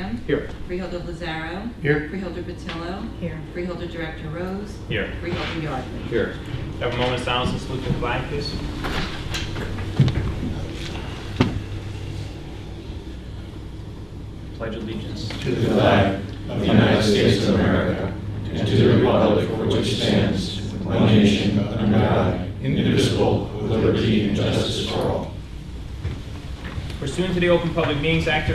Graham. Here. Freeholder Lazaro. Here. Freeholder Patillo. Here. Freeholder Director Rose. Here. Freeholder Yardley. Here. Have a moment of silence and salute the flag, please. Pledge allegiance to the flag of the United States of America and to the republic for which it stands, one nation, under God, indivisible, with liberty and justice for all. Pursuant to the Open Public Meetings Act,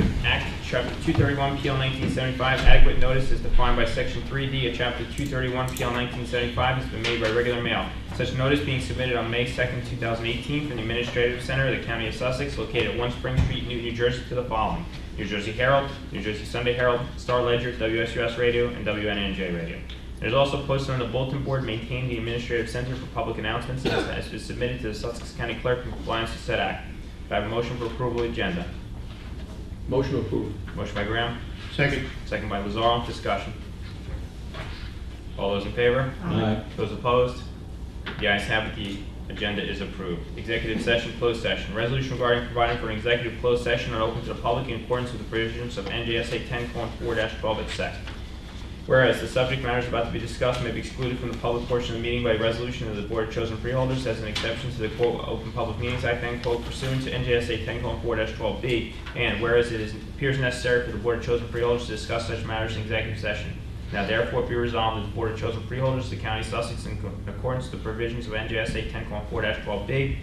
Chapter 231, PL 1975, adequate notice as defined by Section 3D of Chapter 231, PL 1975 has been made by regular mail. Such notice being submitted on May 2nd, 2018 from the Administrative Center of the County of Sussex, located at 1 Spring Street, Newton, New Jersey, to the following: New Jersey Herald, New Jersey Sunday Herald, Star Ledger, WSUS Radio, and WNNJ Radio. It is also posted on the bulletin board maintained in the Administrative Center for Public Announcements and has been submitted to the Sussex County Clerk in compliance with said act. Do I have a motion for approval of the agenda? Motion approved. Motion by Graham. Second. Second by Lazaro. Discussion. All those in favor? Aye. Those opposed? The ayes have it. The agenda is approved. Executive session, closed session. Resolution regarding providing for an executive closed session not open to the public in accordance with the provisions of NJSA 10:4-12 et sec. Whereas the subject matters about to be discussed may be excluded from the public portion of the meeting by resolution of the Board of Chosen Freeholders as an exception to the quote Open Public Meetings Act end quote pursuant to NJSA 10:4-12b, and whereas it appears necessary for the Board of Chosen Freeholders to discuss such matters in executive session. Now therefore be resolved that the Board of Chosen Freeholders of the County of Sussex, in accordance with the provisions of NJSA 10:4-12b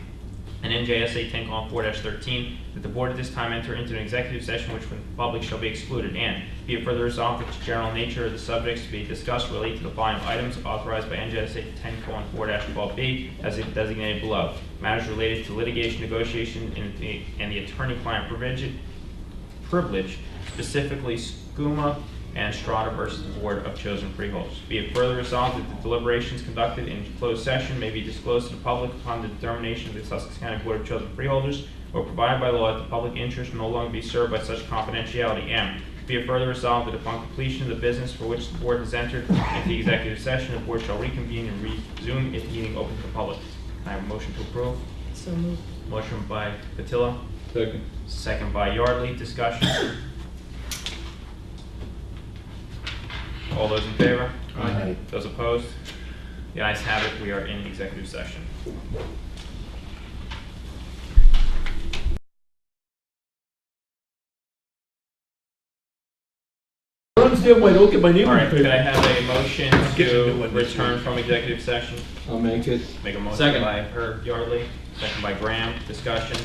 and NJSA 10:4-13, that the Board at this time enter into an executive session which from the public shall be excluded, and be it further resolved that the general nature of the subjects to be discussed relate to the following items authorized by NJSA 10:4-12b as designated below: matters related to litigation, negotiation, and the attorney-client privilege, specifically SCUMA and Strata versus the Board of Chosen Freeholders. Be it further resolved that the deliberations conducted in closed session may be disclosed to the public upon the determination of the Sussex County Board of Chosen Freeholders, or provided by law that the public interest will no longer be served by such confidentiality. And be it further resolved that upon completion of the business for which the Board has entered into the executive session, the Board shall reconvene and resume its meeting open to the public. I have a motion to approve. So moved. Motion by Patillo. Second. Second by Yardley. Discussion. All those in favor? Aye. Those opposed? The ayes have it. We are in executive session. I don't understand why I don't get my name All on right, the could I paper. have a motion I'll get you a new to one this return week. from executive session? I'll make it. Make a motion Second. by Herb Yardley, second by Graham. Discussion.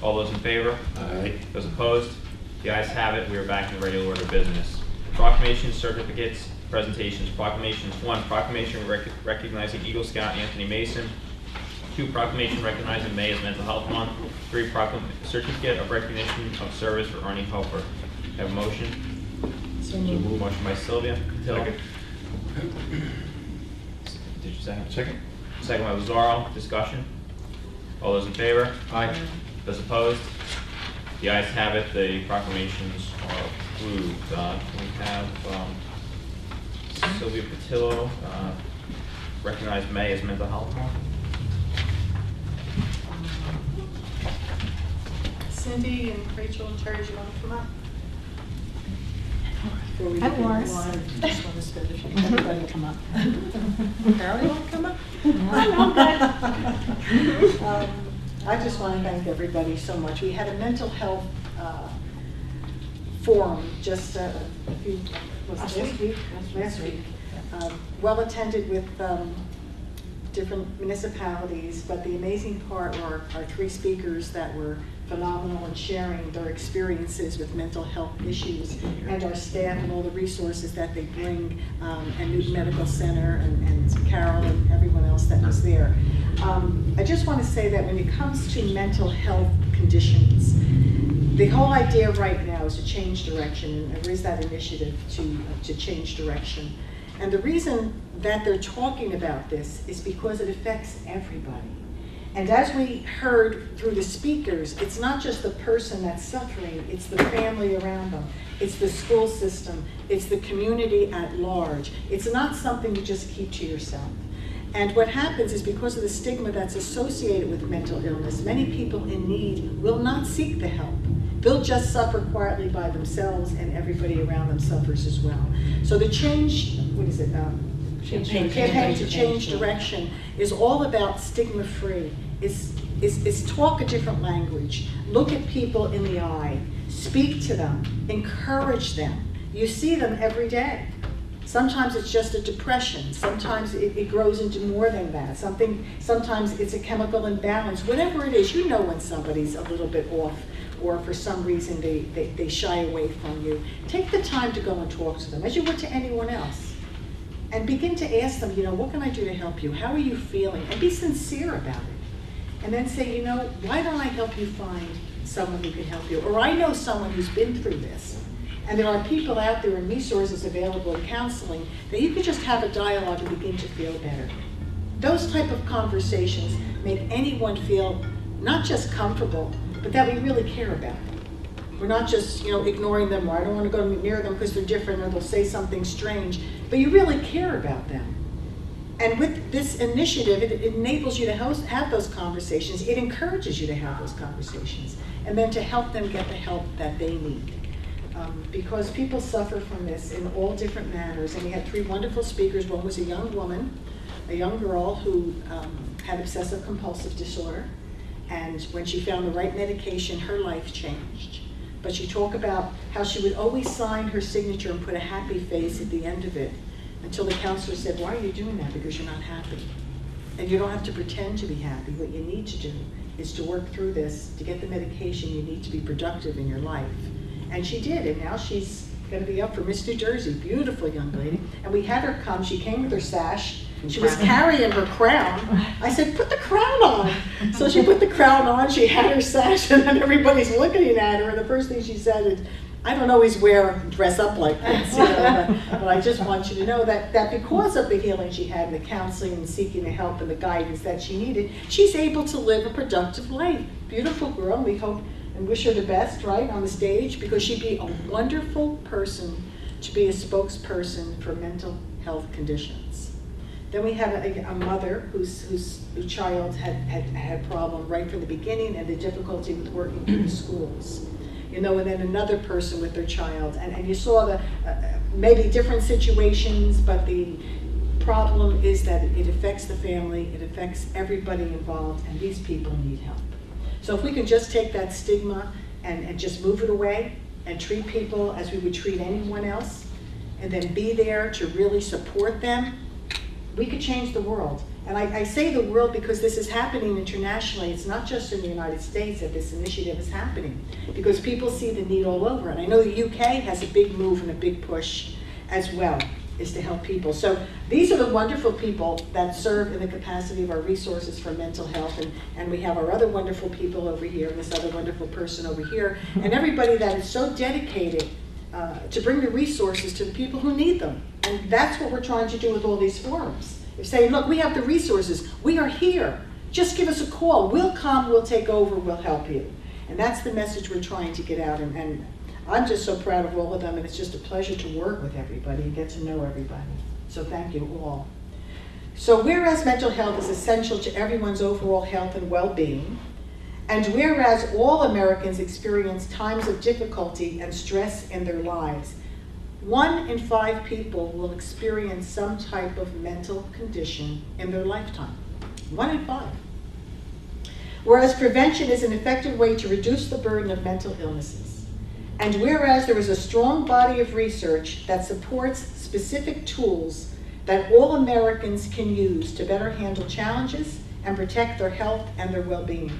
All those in favor? Aye. Those opposed? The ayes have it. We are back in the regular order of business. Proclamations, certificates, presentations. Proclamations. 1. Proclamation recognizing Eagle Scout Anthony Mason. 2. Proclamation recognizing May as Mental Health Month. 3. Certificate of recognition of service for Ernie Helper. Have a motion? So moved. Motion by Sylvia. Second. Did you second? Second. Second by Lazaro. Discussion. All those in favor? Aye. Those opposed? The ayes have it. The proclamations are approved. We have Sylvia Patillo recognize May as Mental Health Month. Cindy and Rachel and Terry, do you want to come up? Hi, Morris. Just want to spend a few Everybody come up. Carol, you want to come up? I just want to thank everybody so much. We had a mental health forum just a few, was it last week? Last week. Well attended with different municipalities, but the amazing part were our 3 speakers that were phenomenal in sharing their experiences with mental health issues, and our staff and all the resources that they bring, and Newton Medical Center and Carol and everyone else that was there. I just want to say that when it comes to mental health conditions, the whole idea right now is to change direction, and there is that initiative to change direction. And the reason that they're talking about this is because it affects everybody. And as we heard through the speakers, it's not just the person that's suffering, it's the family around them, it's the school system, it's the community at large. It's not something you just keep to yourself. And what happens is, because of the stigma that's associated with mental illness, many people in need will not seek the help they'll just suffer quietly by themselves, and everybody around them suffers as well. So the change, what is it? Campaign to Change Direction is all about stigma-free. Is talk a different language. Look at people in the eye. Speak to them. Encourage them. You see them every day. Sometimes it's just a depression. Sometimes it grows into more than that. Sometimes it's a chemical imbalance. Whatever it is, you know when somebody's a little bit off, or for some reason they shy away from you. Take the time to go and talk to them, as you would to anyone else. And begin to ask them, what can I do to help you? How are you feeling? And be sincere about it. And then say, why don't I help you find someone who can help you? Or I know someone who's been through this. And there are people out there and resources available in counseling that you could just have a dialogue and begin to feel better. Those type of conversations make anyone feel not just comfortable, but that we really care about them. We're not just, ignoring them, or I don't want to go near them because they're different, or they'll say something strange, but you really care about them. And with this initiative, it enables you to have those conversations. It encourages you to have those conversations, and then to help them get the help that they need. Because people suffer from this in all different manners. And we had 3 wonderful speakers. One was a young woman, a young girl who had obsessive compulsive disorder. And when she found the right medication, her life changed. But she talked about how she would always sign her signature and put a happy face at the end of it, until the counselor said, why are you doing that? Because you're not happy. And you don't have to pretend to be happy. What you need to do is to work through this. To get the medication, you need to be productive in your life. And she did, and now she's going to be up for Miss New Jersey. Beautiful young lady. And we had her come. She came with her sash. She was carrying her crown. I said, put the crown on. So she put the crown on. She had her sash, and then everybody's looking at her. And the first thing she said is, I don't always dress up like this, but I just want you to know that because of the healing she had, and the counseling and seeking the help and the guidance that she needed, she's able to live a productive life. Beautiful girl. We hope and wish her the best, right, on the stage, because she'd be a wonderful person to be a spokesperson for mental health conditions. Then we had a mother whose child had a problem right from the beginning, and the difficulty with working through the schools. And then another person with their child. And you saw the maybe different situations, but the problem is that it affects the family, it affects everybody involved, and these people need help. So if we can just take that stigma and just move it away and treat people as we would treat anyone else, and then be there to really support them, we could change the world. And I say the world because this is happening internationally. It's not just in the United States that this initiative is happening, because people see the need all over. And I know the UK has a big move and a big push as well, is to help people. So these are the wonderful people that serve in the capacity of our resources for mental health. And we have our other wonderful people over here, and this other wonderful person over here, and everybody that is so dedicated to bring the resources to the people who need them. And that's what we're trying to do with all these forums. We're saying, look, we have the resources. We are here. Just give us a call. We'll come, we'll take over, we'll help you. And that's the message we're trying to get out. And I'm just so proud of all of them, and it's just a pleasure to work with everybody and get to know everybody. So thank you all. So whereas mental health is essential to everyone's overall health and well-being, and whereas all Americans experience times of difficulty and stress in their lives, 1 in 5 people will experience some type of mental condition in their lifetime. 1 in 5. Whereas prevention is an effective way to reduce the burden of mental illnesses. And whereas there is a strong body of research that supports specific tools that all Americans can use to better handle challenges and protect their health and their well-being.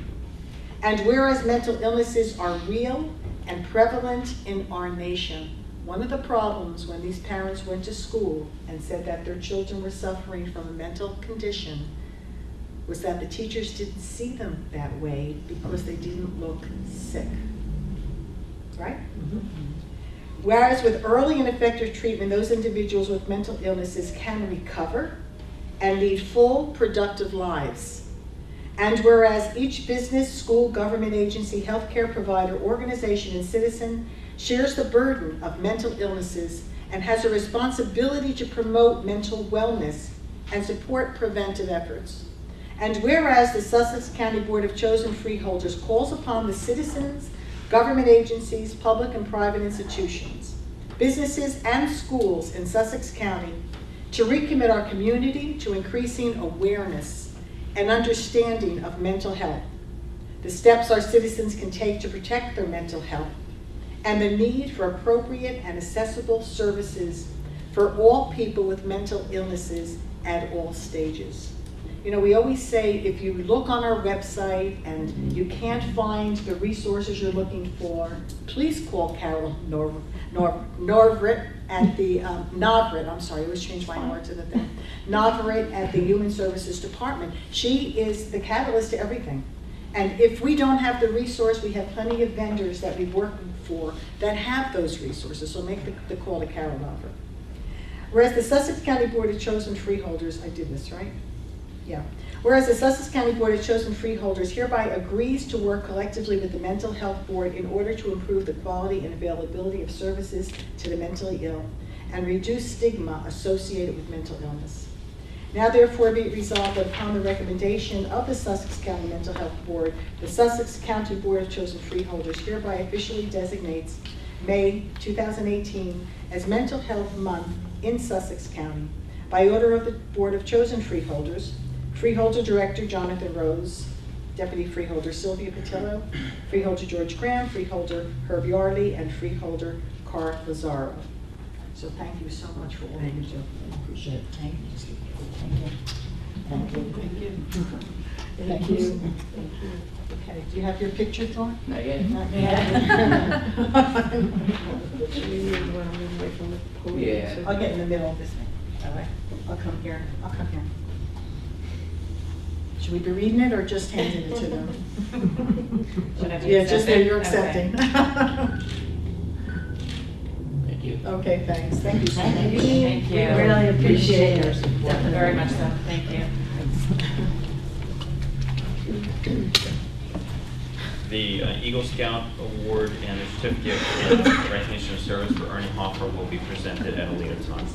And whereas mental illnesses are real and prevalent in our nation. One of the problems when these parents went to school and said that their children were suffering from a mental condition was that the teachers didn't see them that way because they didn't look sick, right? Mm-hmm. Whereas with early and effective treatment, those individuals with mental illnesses can recover and lead full, productive lives. And whereas each business, school, government agency, healthcare provider, organization, and citizen shares the burden of mental illnesses and has a responsibility to promote mental wellness and support preventive efforts. And whereas the Sussex County Board of Chosen Freeholders calls upon the citizens government agencies, public and private institutions, businesses, and schools in Sussex County to recommit our community to increasing awareness and understanding of mental health, the steps our citizens can take to protect their mental health, and the need for appropriate and accessible services for all people with mental illnesses at all stages. You know, we always say if you look on our website and you can't find the resources you're looking for, please call Carol Norvrit at the, Novrit, I'm sorry, I always change my R to the thing. Novrit at the Human Services Department. She is the catalyst to everything. And if we don't have the resource, we have plenty of vendors that we work for that have those resources, so make the call to Carol Novrit. Whereas the Sussex County Board of Chosen Freeholders, I did this, right? Yeah. Whereas the Sussex County Board of Chosen Freeholders hereby agrees to work collectively with the Mental Health Board in order to improve the quality and availability of services to the mentally ill and reduce stigma associated with mental illness. Now therefore be it resolved that upon the recommendation of the Sussex County Mental Health Board, the Sussex County Board of Chosen Freeholders hereby officially designates May 2018 as Mental Health Month in Sussex County by order of the Board of Chosen Freeholders, Freeholder Director Jonathan Rose, Deputy Freeholder Sylvia Patillo, Freeholder George Graham, Freeholder Herb Yardley, and Freeholder Carl Lazaro. So thank you so much for all you do. Appreciate it. Thank you. Thank you. Thank you. Thank you. Thank you. Okay, do you have your picture, Thorne? Not yet. Not Yeah. I'll get in the middle of this thing. All right. I'll come here. I'll come here. Should we be reading it or just handing it to them? Whatever you Yeah, just that accept. you're Okay. accepting. Thank you. Okay, thanks. Thank you so much. Thank you. We really appreciate your Definitely, support. very much so. Thank you. The Eagle Scout Award and the certificate and recognition of service for Ernie Hoffer will be presented at a later time.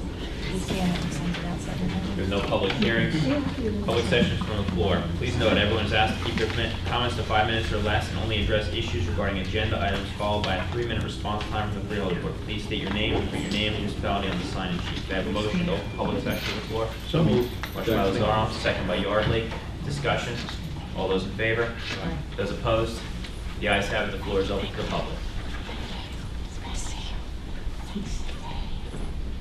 There's no public hearings, public sessions from the floor. Please note, everyone is asked to keep their comments to 5 minutes or less and only address issues regarding agenda items, followed by a 3-minute response time from the Freeholder Board. Please state your name and put your name and municipality on the sign-in sheet. May I have a motion to open public session to the floor? So moved. Motion by Lazaro, second by Yardley. Discussion. All those in favor? Those opposed? The ayes have it. The floor is open to the public.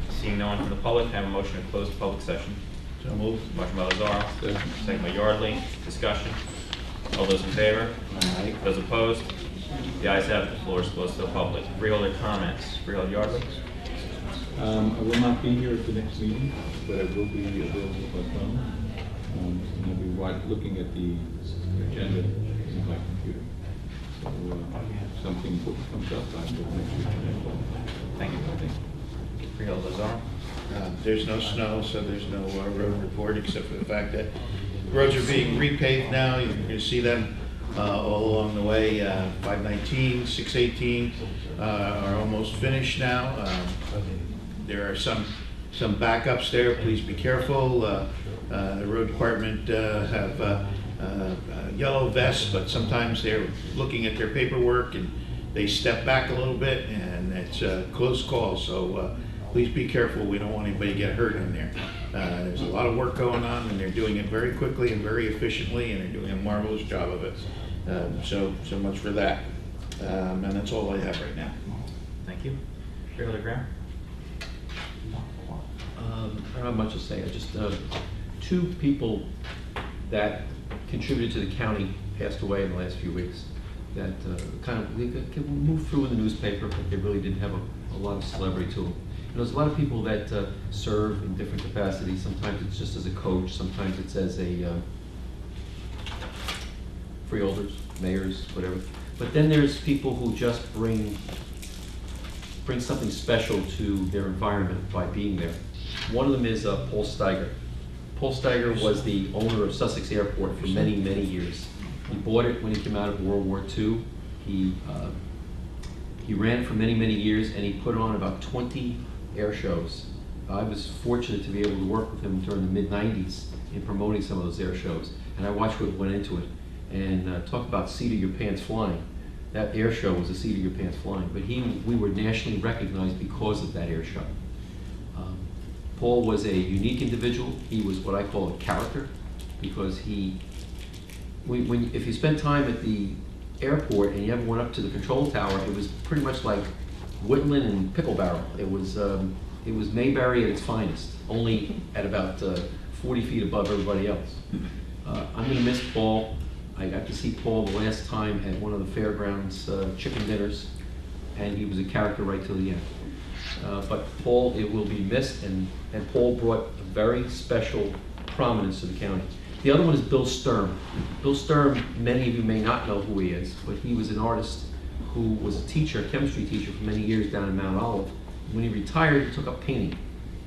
Seeing no one from the public, can I have a motion to close the public session? So moved. Motion by Lazaro, second by Yardley. Discussion. All those in favor? Aye. Those opposed? The ayes have it. The floor is closed to the public. Freeholder comments. Freeholder Yardley. I will not be here at the next meeting, but I will be available by phone. And I'll be looking at the agenda in my computer. So if something comes up, I will make sure to call. Thank you. Freeholder Lazaro. There's no snow, so there's no road report, except for the fact that roads are being repaved now. You can see them all along the way. 519, 618 are almost finished now. There are some backups there. Please be careful. The road department have yellow vests, but sometimes they're looking at their paperwork and they step back a little bit, and it's a close call. So please be careful. We don't want anybody to get hurt in there. There's a lot of work going on, and they're doing it very quickly and very efficiently, and they're doing a marvelous job of it. So much for that. And that's all I have right now. Thank you. Freeholder Graham. I don't have much to say. I just, 2 people that contributed to the county passed away in the last few weeks. That kind of moved through in the newspaper, but they really didn't have a lot of celebrity to them. And there's a lot of people that serve in different capacities. Sometimes it's just as a coach, sometimes it's as a freeholders, mayors, whatever. But then there's people who just bring something special to their environment by being there. One of them is Paul Steiger. Paul Steiger was the owner of Sussex Airport for many, many years. He bought it when he came out of World War II. He ran it for many, many years, and he put on about 20 air shows. I was fortunate to be able to work with him during the mid-90s in promoting some of those air shows, and I watched what went into it. And talk about seat of your pants flying. That air show was a seat of your pants flying, but we were nationally recognized because of that air show. Paul was a unique individual. He was what I call a character, because if you spent time at the airport and you ever went up to the control tower, it was pretty much like Whitland and Pickle Barrel. It was Mayberry at its finest, only at about 40 feet above everybody else. I'm going to miss Paul. I got to see Paul the last time at one of the fairgrounds chicken dinners, and he was a character right till the end. But Paul, it will be missed, and Paul brought a very special prominence to the county. The other one is Bill Sturm. Bill Sturm, many of you may not know who he is, but he was an artist who was a teacher, a chemistry teacher for many years down in Mount Olive. When he retired, he took up painting.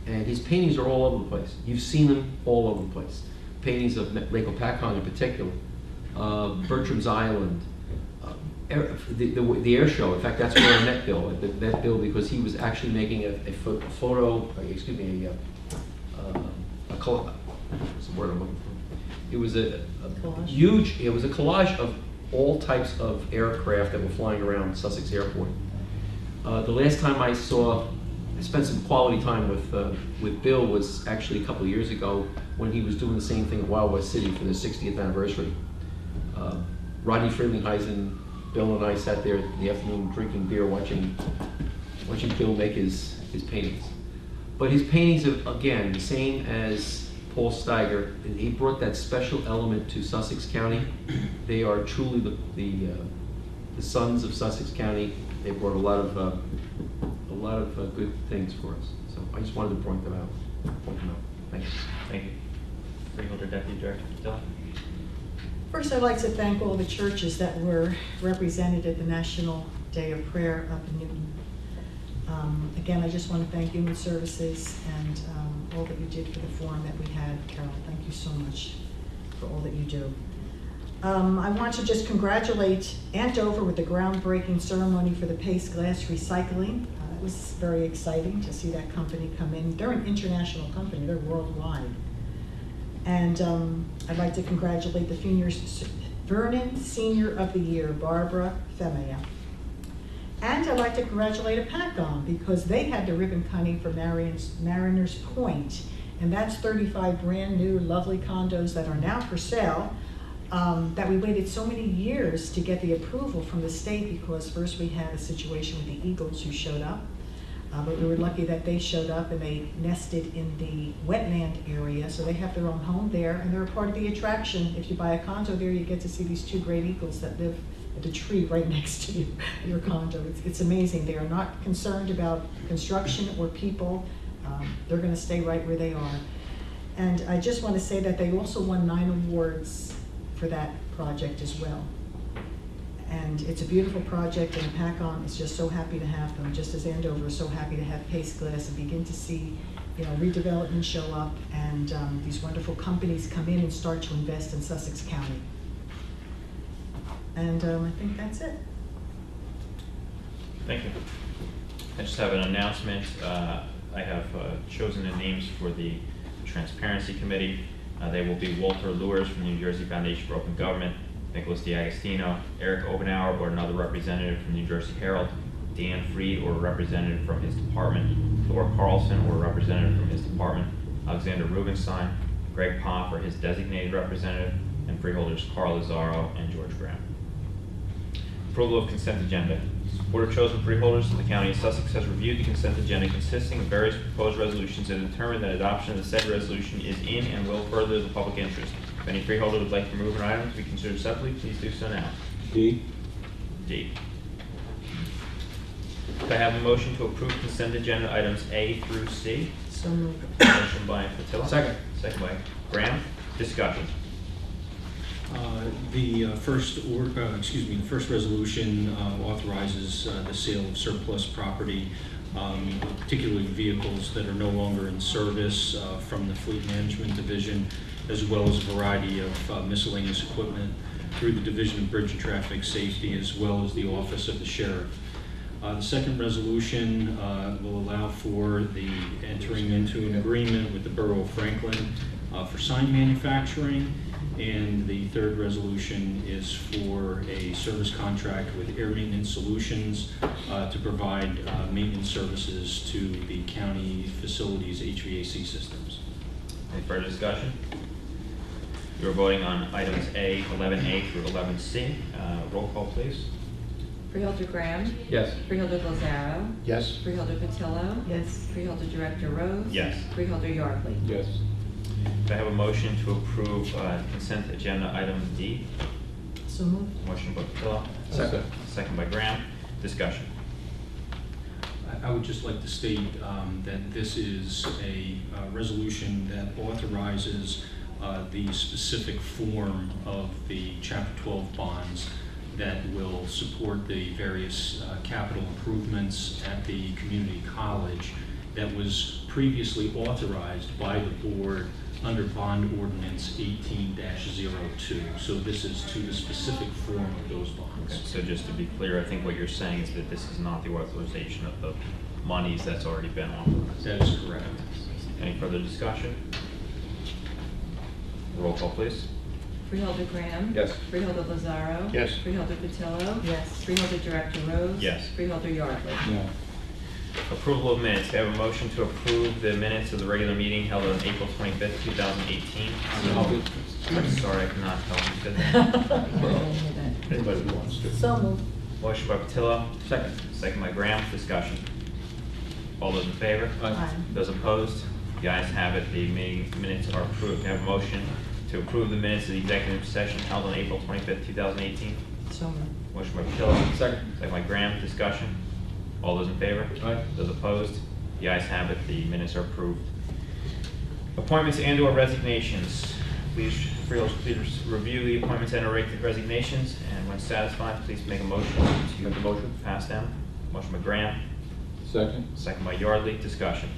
And his paintings are all over the place. You've seen them all over the place. Paintings of Lake Opakon in particular, Bertram's Island, the air show. In fact, that's where I met Bill. I met Bill because he was actually making a photo, what's the word I'm looking for? It was a huge, it was a collage of all types of aircraft that were flying around Sussex Airport. The last time I spent some quality time with Bill was actually a couple of years ago when he was doing the same thing at Wild West City for their 60th anniversary. Rodney Frelinghuysen, Bill and I sat there in the afternoon drinking beer, watching Bill make his paintings. But his paintings are, again, the same as Paul Steiger. He brought that special element to Sussex County. They are truly the sons of Sussex County. They brought a lot of good things for us. So I just wanted to point them out. Thank you. Thank you. Freeholder Deputy Director Patel. First, I'd like to thank all the churches that were represented at the National Day of Prayer up in Newton. Again, I just want to thank Human Services and all that you did for the forum that we had. Carol, thank you so much for all that you do. I want to just congratulate Andover with the groundbreaking ceremony for the Pace Glass Recycling. It was very exciting to see that company come in. They're an international company, they're worldwide. And I'd like to congratulate the Vernon Senior of the Year, Barbara Femia. And I'd like to congratulate APACOM because they had the ribbon cutting for Mariners Point. And that's 35 brand new lovely condos that are now for sale, that we waited so many years to get the approval from the state because first we had a situation with the Eagles who showed up. But we were lucky that they showed up and they nested in the wetland area, so they have their own home there and they're a part of the attraction. If you buy a condo there, you get to see these two great eagles that live at the tree right next to you, your condo. It's amazing. They are not concerned about construction or people. They're going to stay right where they are. And I just want to say that they also won 9 awards for that project as well. And it's a beautiful project, and PACOM is just so happy to have them, just as Andover is so happy to have Pace Glass and begin to see, redevelopment show up and these wonderful companies come in and start to invest in Sussex County. And I think that's it. Thank you. I just have an announcement. I have chosen the names for the Transparency Committee. They will be Walter Lewis from the New Jersey Foundation for Open Government, Nicholas DiAgostino, Eric Obenauer, or another representative from the New Jersey Herald, Dan Freed, or a representative from his department, Thor Carlson, or a representative from his department, Alexander Rubenstein, Greg Poff, or his designated representative, and freeholders Carl Lazaro and George Graham. Approval of consent agenda. Board of Chosen Freeholders of the County of Sussex has reviewed the consent agenda consisting of various proposed resolutions and determined that adoption of the said resolution is in and will further the public interest. If any freeholder would like to remove an item to be considered separately, please do so now. D. D. Do I have a motion to approve consent agenda items A through C? So moved. Motion by Fatilla. Second. Second by Graham. Discussion. The first resolution authorizes the sale of surplus property, particularly vehicles that are no longer in service from the Fleet Management Division, as well as a variety of miscellaneous equipment through the Division of Bridge and Traffic Safety, as well as the Office of the Sheriff. The second resolution will allow for the entering into an agreement with the Borough of Franklin for sign manufacturing, And the third resolution is for a service contract with Air Maintenance Solutions to provide maintenance services to the county facilities HVAC systems. Any further discussion? You're voting on items A, 11A through 11C. Roll call, please. Freeholder Graham. Yes. Freeholder Lazaro. Yes? Freeholder Patillo. Yes. Freeholder Director Rose. Yes. Freeholder Yardley. Yes. Do I have a motion to approve consent agenda item D? So moved. Motion by Patillo, Second. second by Graham. Discussion. I would just like to state that this is a resolution that authorizes the specific form of the Chapter 12 bonds that will support the various capital improvements at the community college that was previously authorized by the board under bond ordinance 18-02. So this is to the specific form of those bonds. Okay, so just to be clear, I think what you're saying is that this is not the authorization of the monies that's already been authorized. That is correct. Any further discussion? Roll call, please. Freeholder Graham. Yes. Freeholder Lazaro. Yes. Freeholder Patillo. Yes. Freeholder Director Rose. Yes. Freeholder Yardley. No. Approval of minutes. Do I have a motion to approve the minutes of the regular meeting held on April 25th, 2018? I'm sorry, I cannot help you with that. Anybody who wants to. So moved. Motion by Patillo, Second. second by Graham. Discussion. All those in favor? Aye. Those opposed? The ayes have it. The meeting minutes are approved. Do I have a motion to approve the minutes of the executive session held on April 25th, 2018? So moved. Motion by Patillo, Second. second by Graham. Discussion. All those in favor? Aye. Those opposed? The ayes have it. The minutes are approved. Appointments and/or resignations. Please, Freeholders, please review the appointments and/or resignations, and when satisfied, please make a motion to Make a motion. pass them. Motion by Graham, Second? second by Yardley. Discussion.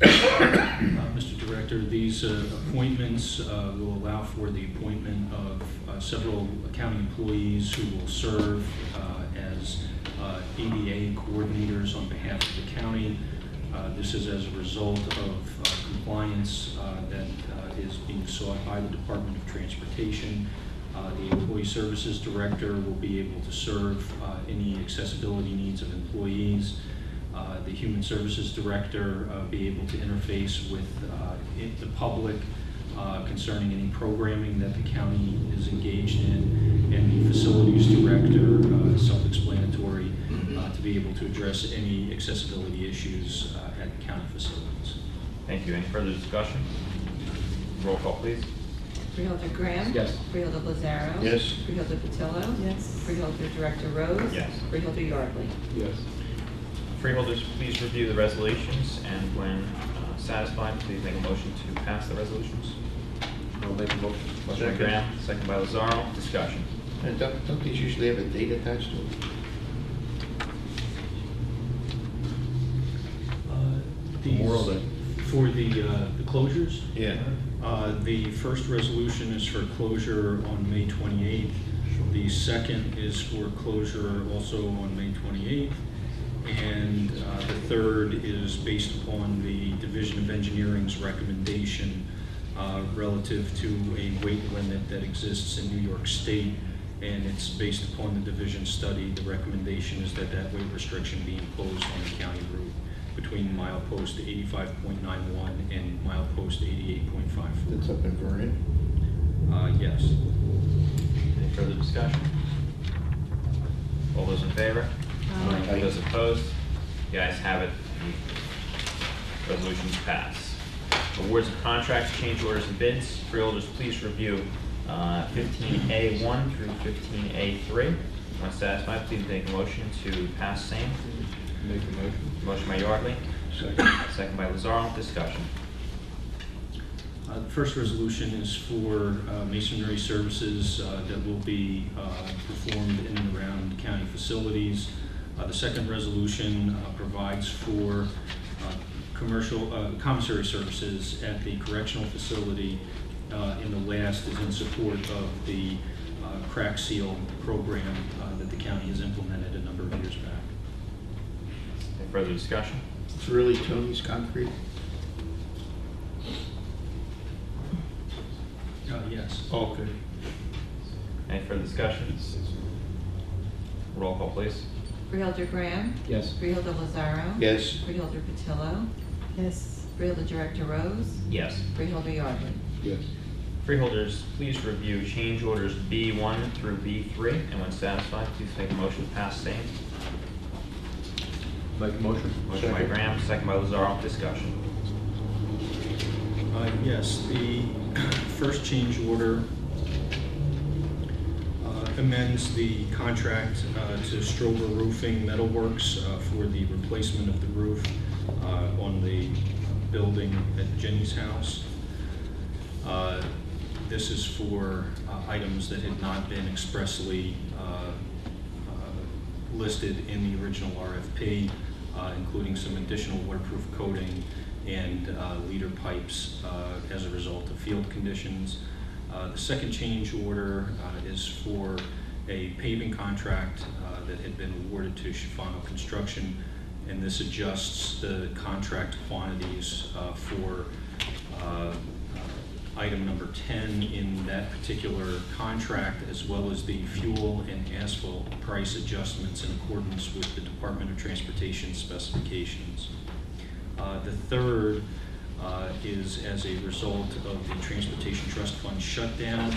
Mr. Director, these appointments will allow for the appointment of several county employees who will serve as ADA coordinators on behalf of the county. This is as a result of compliance that is being sought by the Department of Transportation. The Employee Services Director will be able to serve any accessibility needs of employees. The Human Services Director be able to interface with the public concerning any programming that the county is engaged in, and the Facilities Director, self-explanatory, to be able to address any accessibility issues at the county facilities. Thank you. Any further discussion? Roll call, please. Freeholder Graham. Yes. Freeholder Lazaro. Yes? Freeholder Patillo. Yes. Freeholder Director Rose. Yes. Freeholder Yardley. Yes. Freeholders, please review the resolutions, and when satisfied, please make a motion to pass the resolutions. I'll make a motion. Motion by Second. Graham, second by Lazaro. Discussion. And don't these usually have a date attached to them? Memorial Day. For the closures, Yeah. the first resolution is for closure on May 28th. The second is for closure also on May 28th. And the third is based upon the Division of Engineering's recommendation relative to a weight limit that exists in New York State. And it's based upon the division study. The recommendation is that that weight restriction be imposed on the county route between milepost 85.91 and milepost 88.54. That's up in Vernon. Yes. Any further discussion? All those in favor? Aye. Those opposed? The ayes have it. The resolutions pass. Awards of contracts, change orders, and bids. Freeholders, please review 15A1 through 15A3. When satisfied, please make a motion to pass same. Make a motion. Motion by Yardley, Second. second by Lazaro. Discussion. The first resolution is for masonry services that will be performed in and around county facilities. The second resolution provides for commissary services at the correctional facility, and the last is in support of the crack seal program that the county has implemented a number of years back. Any further discussion? It's really Tony's Concrete? Yes. Yes. Okay. Any further discussion? Roll call, please. Freeholder Graham. Yes. Freeholder Lazaro. Yes. Freeholder Patillo. Yes. Freeholder Director Rose. Yes. Freeholder Yardley. Yes. Freeholders, please review change orders B1 through B3, and when satisfied, please make a motion to pass same. Make a motion? Motion by Second. Graham, second by Lazaro. Discussion. Yes, the first change order amends the contract to Strober Roofing Metalworks for the replacement of the roof on the building at Jenny's house. This is for items that had not been expressly listed in the original RFP, including some additional waterproof coating and leader pipes as a result of field conditions. The second change order is for a paving contract that had been awarded to Schifano Construction, and this adjusts the contract quantities for item number 10 in that particular contract, as well as the fuel and asphalt price adjustments in accordance with the Department of Transportation specifications. The third is as a result of the Transportation Trust Fund shutdown.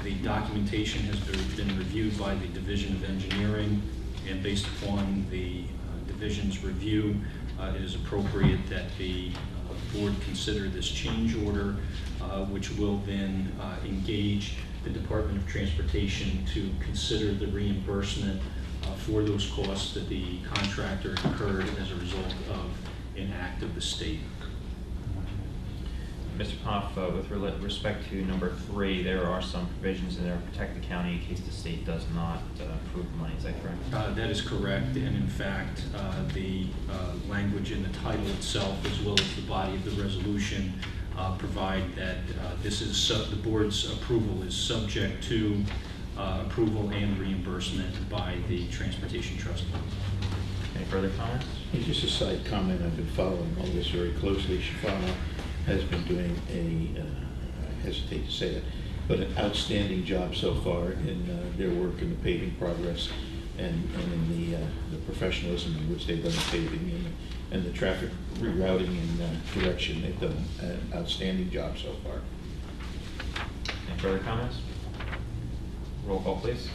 The documentation has been reviewed by the Division of Engineering, and based upon the division's review, it is appropriate that the board consider this change order, which will then engage the Department of Transportation to consider the reimbursement for those costs that the contractor incurred as a result of an act of the state. Mr. Poff, with respect to number 3, there are some provisions in there to protect the county in case the state does not approve the money. Is that correct? That is correct, and in fact, the language in the title itself, as well as the body of the resolution, provide that this is the board's approval is subject to approval and reimbursement by the Transportation Trust Fund. Any further comments? Hey, just a side comment, I've been following all this very closely. Schifano has been doing I hesitate to say it, but an outstanding job so far in their work in the paving progress and in the professionalism in which they've done the paving and the traffic rerouting and direction. They've done an outstanding job so far. Any further comments? Roll call, please.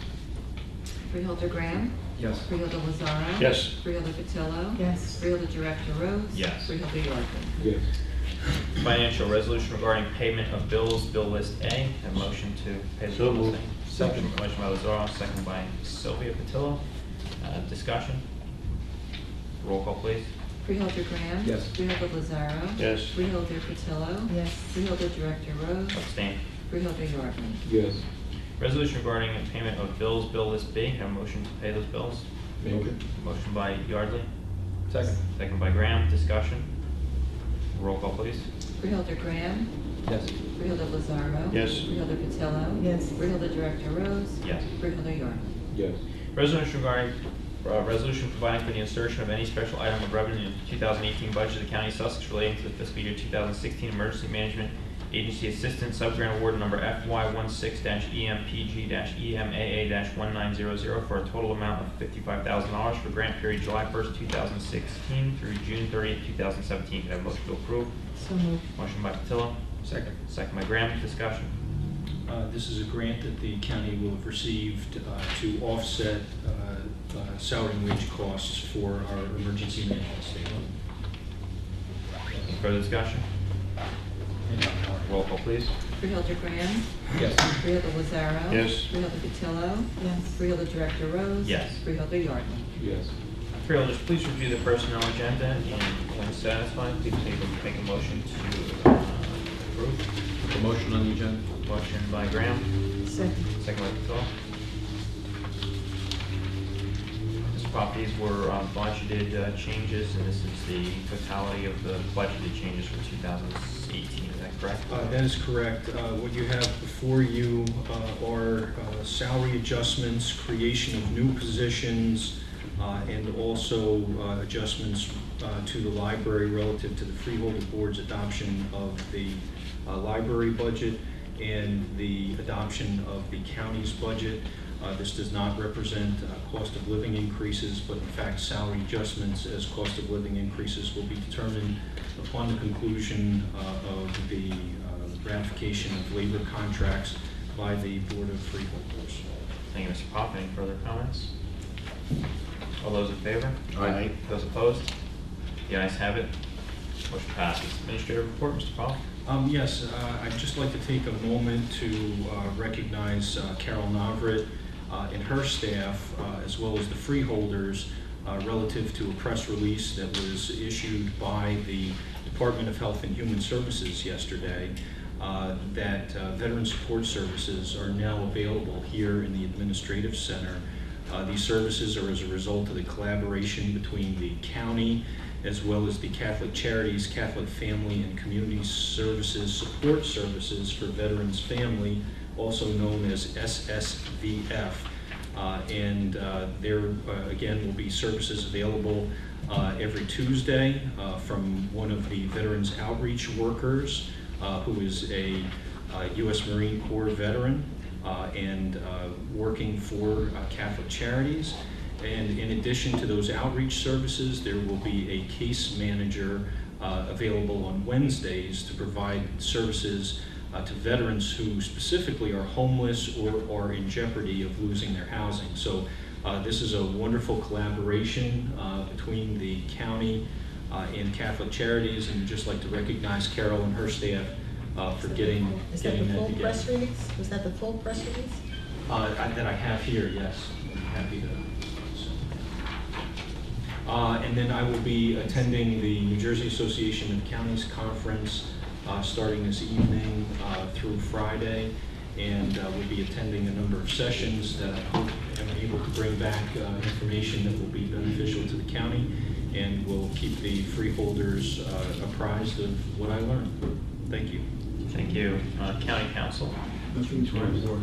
Freeholder Graham. Yes. Freeholder Lazaro. Yes. Freeholder Patillo. Yes. Freeholder Director Rose. Yes. Freeholder Yardley. Yes. Financial resolution regarding payment of bills, bill list A. A motion to pay the So bill list moved. A. Second. Motion by Lazaro, second by Sylvia Patillo. Discussion. Roll call, please. Freeholder Graham. Yes. Freeholder Lazaro. Yes. Freeholder Patillo. Yes. Freeholder Director Rose. Abstain. Freeholder Yardley. Yes. Resolution regarding payment of bills, bill list B. Have a motion to pay those bills. Make it. Motion by Yardley, Second. second by Graham. Discussion. Roll call, please. Freeholder Graham. Yes. Freeholder Lazaro. Yes. Freeholder Patillo. Yes. Freeholder Director Rose. Yes. Freeholder Yardley. Yes. Resolution regarding, resolution providing for the insertion of any special item of revenue in the 2018 budget of the County of Sussex relating to the fiscal year 2016 Emergency Management Agency Assistance Subgrant Award number FY16-EMPG-EMAA-1900 for a total amount of $55,000 for grant period July 1st, 2016 through June 30th, 2017. Can I have a motion to approve? So moved. Motion by Patillo, Second. second by Graham. Discussion. This is a grant that the county will have received to offset salary and wage costs for our emergency management station. Any further discussion? Roll call, please. Freeholder Graham. Yes. Freeholder Lazaro. Yes. Freeholder Patillo. Yes. Freeholder Director Rose. Yes. Freeholder Yardley. Yes. Freeholders, please review the personnel agenda, and when satisfied, please make a motion to approve. The motion on the agenda? Motion by Graham, Second. second by Patillo. Mr. Pop, these were budgeted changes, and this is the totality of the budgeted changes for 2018, is that correct? That is correct. What you have before you are salary adjustments, creation of new positions, and also adjustments to the library relative to the Freeholder Board's adoption of the library budget, and the adoption of the county's budget. This does not represent cost of living increases, but in fact salary adjustments, as cost of living increases will be determined upon the conclusion of the ratification of labor contracts by the Board of Freeholders. Thank you, Mr. Pop. Any further comments? All those in favor? Aye. Those opposed? The ayes have it. Motion passes. Administrative report, Mr. Pop. Yes, I'd just like to take a moment to recognize Carol Navrit and her staff, as well as the freeholders, relative to a press release that was issued by the Department of Health and Human Services yesterday, that veteran support services are now available here in the Administrative Center. These services are as a result of the collaboration between the county as well as the Catholic Charities, Catholic Family and Community Services Support Services for Veterans Family, also known as SSVF. There, again, will be services available every Tuesday from one of the Veterans Outreach Workers, who is a U.S. Marine Corps veteran and working for Catholic Charities. And in addition to those outreach services, there will be a case manager available on Wednesdays to provide services to veterans who specifically are homeless or are in jeopardy of losing their housing. So this is a wonderful collaboration between the county and Catholic Charities, and I'd just like to recognize Carol and her staff for getting Is that that the full together. press release? Was that the full press release? That I have here, yes. I'm happy to. And then I will be attending the New Jersey Association of Counties Conference starting this evening through Friday, and we'll be attending a number of sessions that I hope am able to bring back information that will be beneficial to the county, and will keep the freeholders apprised of what I learned. Thank you. Thank you. County Council. Nothing to report.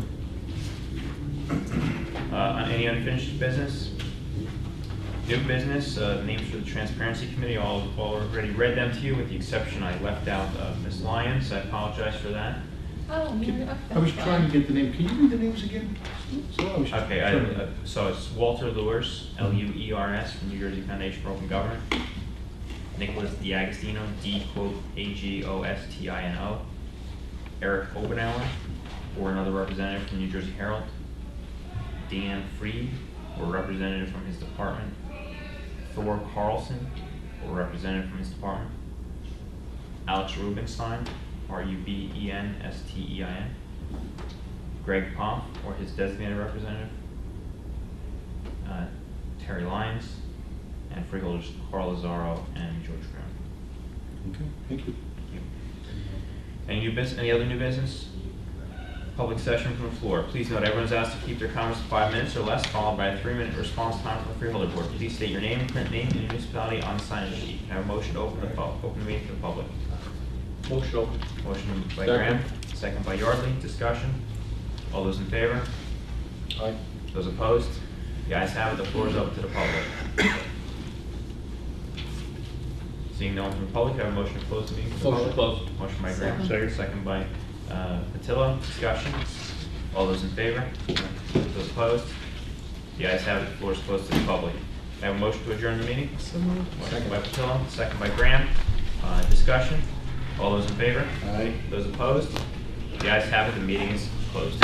Any unfinished business? New business, names for the Transparency Committee, all already read them to you, with the exception I left out Ms. Lyons. I apologize for that. Oh, no, I was trying to get the name. Can you read the names again? Okay, so it's Walter Lewis, L-U-E-R-S, from New Jersey Foundation for Open Government. Nicholas D'Agostino, D-A-G-O-S-T-I-N-O. Eric Obenauer, or another representative from New Jersey Herald. Dan Freed, or representative from his department. Thor Carlson, or representative from his department. Alex Rubenstein, R-U-B-E-N-S-T-E-I-N. Greg Poff, or his designated representative. Terry Lyons, and freeholders Carl Lazaro and George Brown. Okay, thank you. Any new business? Any other new business? Public session from the floor. Please note, everyone's asked to keep their comments to 5 minutes or less, followed by a 3-minute response time from the freeholder board. Please state your name, print name, and your municipality on the sign-in sheet. Can I have a motion to open the meeting to the public? Motion open. Motion by Second. Graham, second by Yardley. Discussion. All those in favor? Aye. Those opposed? The ayes have it. The floor is open to the public. Seeing no one from the public, can I have a motion to close the meeting? to the Motion to public? close. Motion by Graham. Second. Second by Patillo. Discussion. All those in favor? Those opposed? The ayes have it. The floor is closed to the public. Can I have a motion to adjourn the meeting? So moved. Motion by Patillo, second by Graham. Discussion. All those in favor? Aye. Those opposed? The ayes have it. The meeting is closed.